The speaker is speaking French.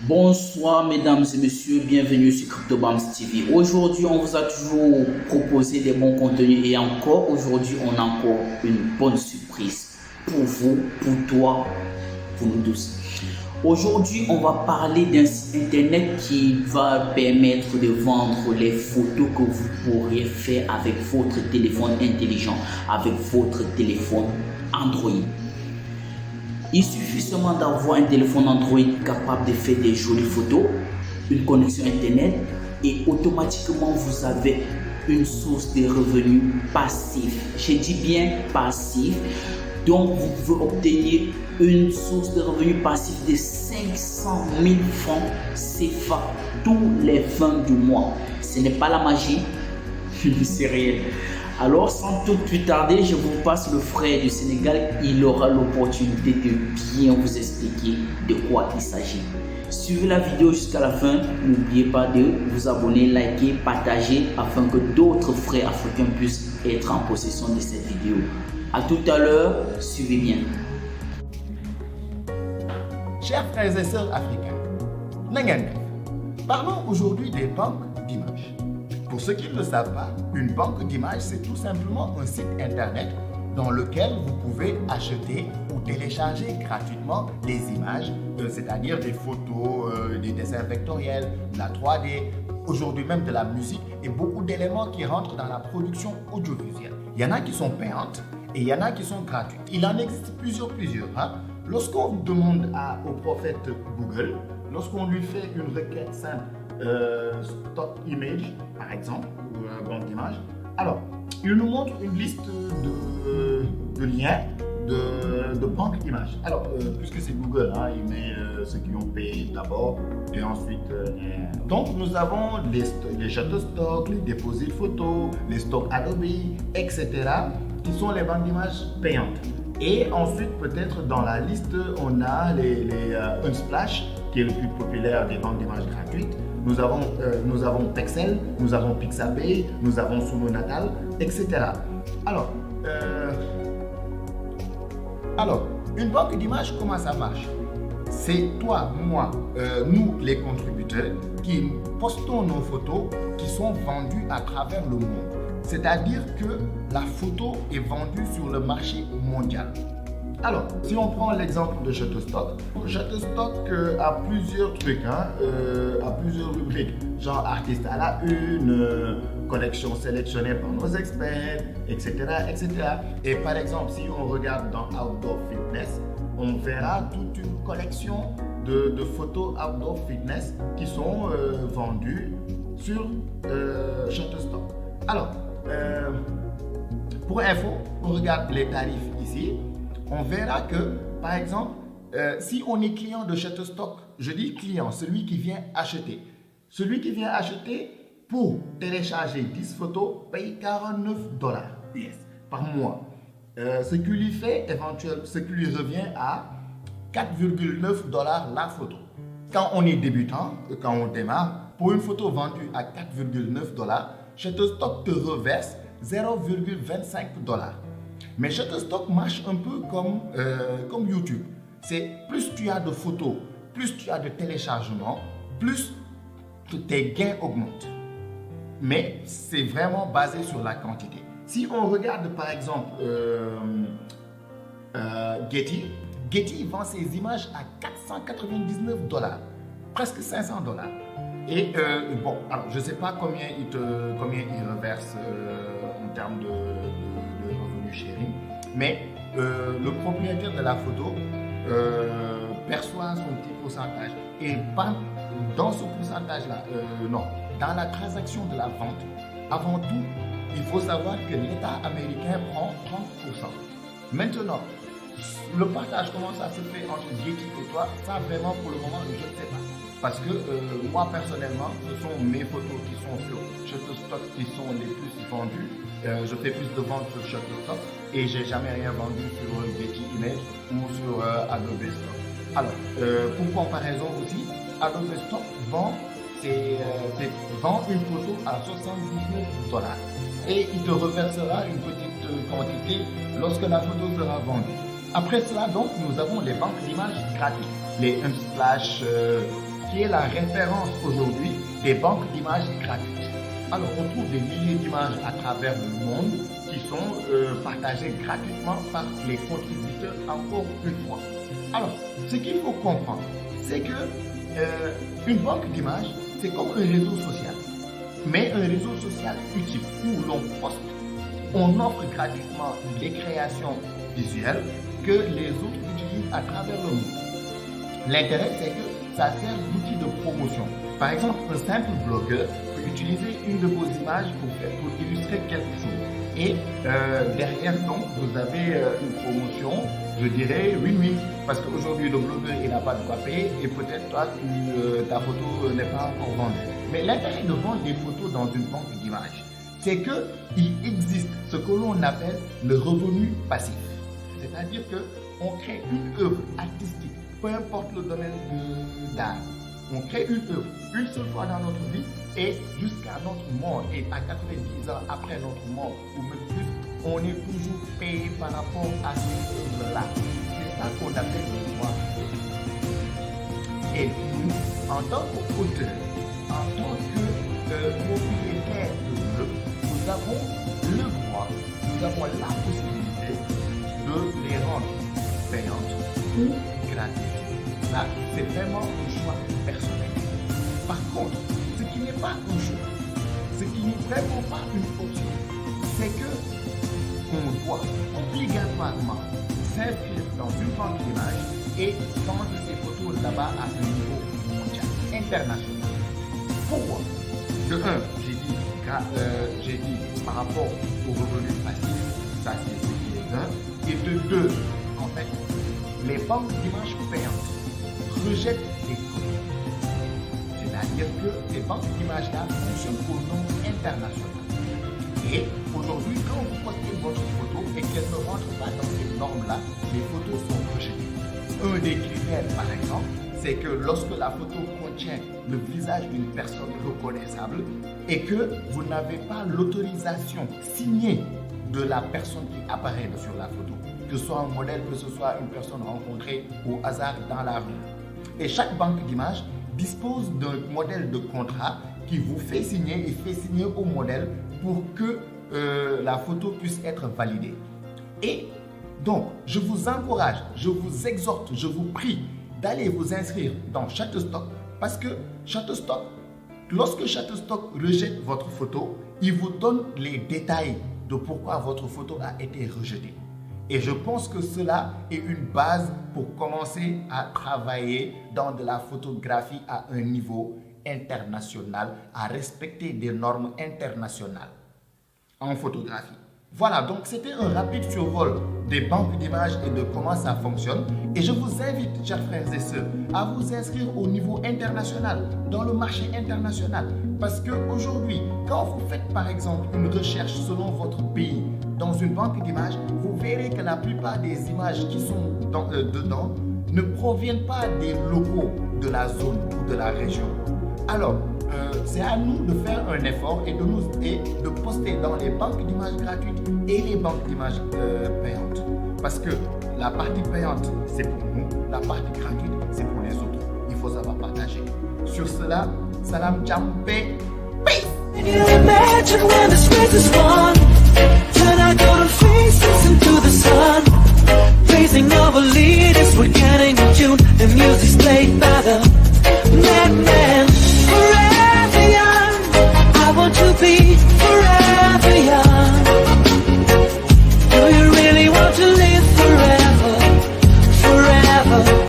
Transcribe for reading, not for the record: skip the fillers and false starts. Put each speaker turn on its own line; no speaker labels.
Bonsoir mesdames et messieurs, bienvenue sur CryptoBams TV. Aujourd'hui, on vous a toujours proposé des bons contenus et encore aujourd'hui, on a encore une bonne surprise pour vous, pour toi, pour nous tous. Aujourd'hui, on va parler d'un site internet qui va permettre de vendre les photos que vous pourriez faire avec votre téléphone intelligent, avec votre téléphone Android. Il suffit seulement d'avoir un téléphone Android capable de faire des jolies photos, une connexion internet et automatiquement vous avez une source de revenus passif. Je dis bien passif. Donc vous pouvez obtenir une source de revenus passif de 500 000 francs CFA tous les fins du mois. Ce n'est pas la magie, c'est réel. Alors, sans tout plus tarder, je vous passe le frère du Sénégal. Il aura l'opportunité de bien vous expliquer de quoi il s'agit. Suivez la vidéo jusqu'à la fin. N'oubliez pas de vous abonner, liker, partager afin que d'autres frères africains puissent être en possession de cette vidéo. A tout à l'heure, suivez bien.
Chers frères et sœurs africains, Nangan, parlons aujourd'hui des banques d'images. Pour ceux qui ne le savent pas, une banque d'images, c'est tout simplement un site internet dans lequel vous pouvez acheter ou télécharger gratuitement des images, c'est-à-dire des photos, des dessins vectoriels, de la 3D, aujourd'hui même de la musique et beaucoup d'éléments qui rentrent dans la production audiovisuelle. Il y en a qui sont payantes et il y en a qui sont gratuites. Il en existe plusieurs. Hein? Lorsqu'on demande au prophète Google, lorsqu'on lui fait une requête simple, stock image par exemple, ou banque d'images, alors il nous montre une liste de liens de banques d'images. Alors, puisque c'est Google, hein, il met ceux qui ont payé d'abord et ensuite donc nous avons les Shutterstock, les déposits de photos, les stocks Adobe, etc. qui sont les banques d'images payantes. Et ensuite, peut-être dans la liste, on a les Unsplash, qui est le plus populaire des banques d'images gratuites. Nous avons Pexel, nous avons Pixabay, nous avons Sumo Natal, etc. Alors, une banque d'images, comment ça marche? C'est toi, moi, nous les contributeurs qui postons nos photos qui sont vendues à travers le monde. C'est-à-dire que la photo est vendue sur le marché mondial. Alors, si on prend l'exemple de Shutterstock, Shutterstock a plusieurs trucs, a plusieurs rubriques, genre artiste à la une, collection sélectionnée par nos experts, etc., etc. Et par exemple, si on regarde dans Outdoor Fitness, on verra toute une collection de photos Outdoor Fitness qui sont vendues sur Shutterstock. Alors, pour info, on regarde les tarifs ici. On verra que, par exemple, si on est client de Shutterstock, je dis client, celui qui vient acheter. Celui qui vient acheter pour télécharger 10 photos paye $49 US par mois. Ce qui lui fait ce qui lui revient à $4,9 la photo. Quand on est débutant, quand on démarre, pour une photo vendue à $4,9, Shutterstock te reverse $0,25. Mais Shutterstock marche un peu comme YouTube. C'est plus tu as de photos, plus tu as de téléchargements, plus tes gains augmentent. Mais c'est vraiment basé sur la quantité. Si on regarde par exemple Getty vend ses images à $499, presque $500. Et bon, alors je ne sais pas combien il reverse en termes de revenus sharing, mais le propriétaire de la photo perçoit son petit pourcentage. Et dans ce pourcentage-là, dans la transaction de la vente, avant tout, il faut savoir que l'État américain prend 30%. Maintenant, le partage, comment ça se fait entre Getty et toi, ça vraiment pour le moment, je ne sais pas. Parce que moi personnellement, ce sont mes photos qui sont sur Shutterstock qui sont les plus vendues. Je fais plus de ventes sur Shutterstock et j'ai jamais rien vendu sur Getty Image ou sur Adobe Stock. Alors, pour comparaison aussi, Adobe Stock vend une photo à $79 et il te reversera une petite quantité lorsque la photo sera vendue. Après cela, donc, nous avons les banques d'images gratuites, les Unsplash, qui est la référence aujourd'hui des banques d'images gratuites. Alors, on trouve des milliers d'images à travers le monde qui sont partagées gratuitement par les contributeurs encore une fois. Alors, ce qu'il faut comprendre, c'est que une banque d'images, c'est comme un réseau social, mais un réseau social utile où l'on poste, on offre gratuitement des créations visuelles que les autres utilisent à travers le monde. L'intérêt, c'est que ça sert d'outil de promotion. Par exemple, un simple blogueur peut utiliser une de vos images pour illustrer quelque chose. Et derrière, donc, vous avez une promotion, je dirais win-win. Parce qu'aujourd'hui, le blogueur, il n'a pas de quoi payer et peut-être toi, ta photo n'est pas encore vendue. Mais l'intérêt de vendre des photos dans une banque d'images, c'est qu'il existe ce que l'on appelle le revenu passif. C'est-à-dire qu'on crée une œuvre artistique, peu importe le domaine d'art. On crée une œuvre une seule fois dans notre vie et jusqu'à notre mort, et à 90 ans après notre mort, ou même plus, on est toujours payé par rapport à cette œuvre-là. C'est ça qu'on appelle le droit. Et nous, en tant qu'auteur, en tant que propriétaire de l'œuvre, nous avons le droit, nous avons la possibilité de les rendre payantes ou gratuites. Là, c'est vraiment un choix personnel. Par contre, ce qui n'est pas un choix, ce qui n'est vraiment pas une option, c'est que on doit obligatoirement s'inscrire dans une banque d'images et vendre ces photos là-bas à un niveau mondial, international. Pourquoi? De un, j'ai dit par rapport au revenu passif, ça c'est ce qui est un. Et de deux, en fait, les banques d'images payantes rejettent les photos. C'est-à-dire que ces banques d'images-là fonctionnent au nom international. Et aujourd'hui, quand vous postez votre photo et qu'elle ne rentre pas dans ces normes-là, les photos sont rejetées. Un des critères, par exemple, c'est que lorsque la photo contient le visage d'une personne reconnaissable et que vous n'avez pas l'autorisation signée de la personne qui apparaît sur la photo, que ce soit un modèle, que ce soit une personne rencontrée au hasard dans la rue. Et chaque banque d'images dispose d'un modèle de contrat qui vous fait signer et fait signer au modèle pour que la photo puisse être validée. Et donc, je vous encourage, je vous exhorte, je vous prie d'aller vous inscrire dans Shutterstock parce que Shutterstock, lorsque Shutterstock rejette votre photo, il vous donne les détails de pourquoi votre photo a été rejetée. Et je pense que cela est une base pour commencer à travailler dans de la photographie à un niveau international, à respecter des normes internationales en photographie. Voilà, donc c'était un rapide survol des banques d'images et de comment ça fonctionne. Et je vous invite, chers frères et sœurs, à vous inscrire au niveau international, dans le marché international. Parce qu'aujourd'hui, quand vous faites par exemple une recherche selon votre pays dans une banque d'images, vous verrez que la plupart des images qui sont dedans ne proviennent pas des locaux de la zone ou de la région. Alors, c'est à nous de faire un effort et de poster dans les banques d'images gratuites et les banques d'images payantes. Parce que la partie payante, c'est pour nous, la partie gratuite, c'est pour les autres. Il faut savoir partager. Sur cela, salam jambe, peace!
Can you imagine when the space is gone? Turn our golden faces into the sun. Raising our leaders, we're getting in tune. The music's played by the madman. Forever young, I want to be forever.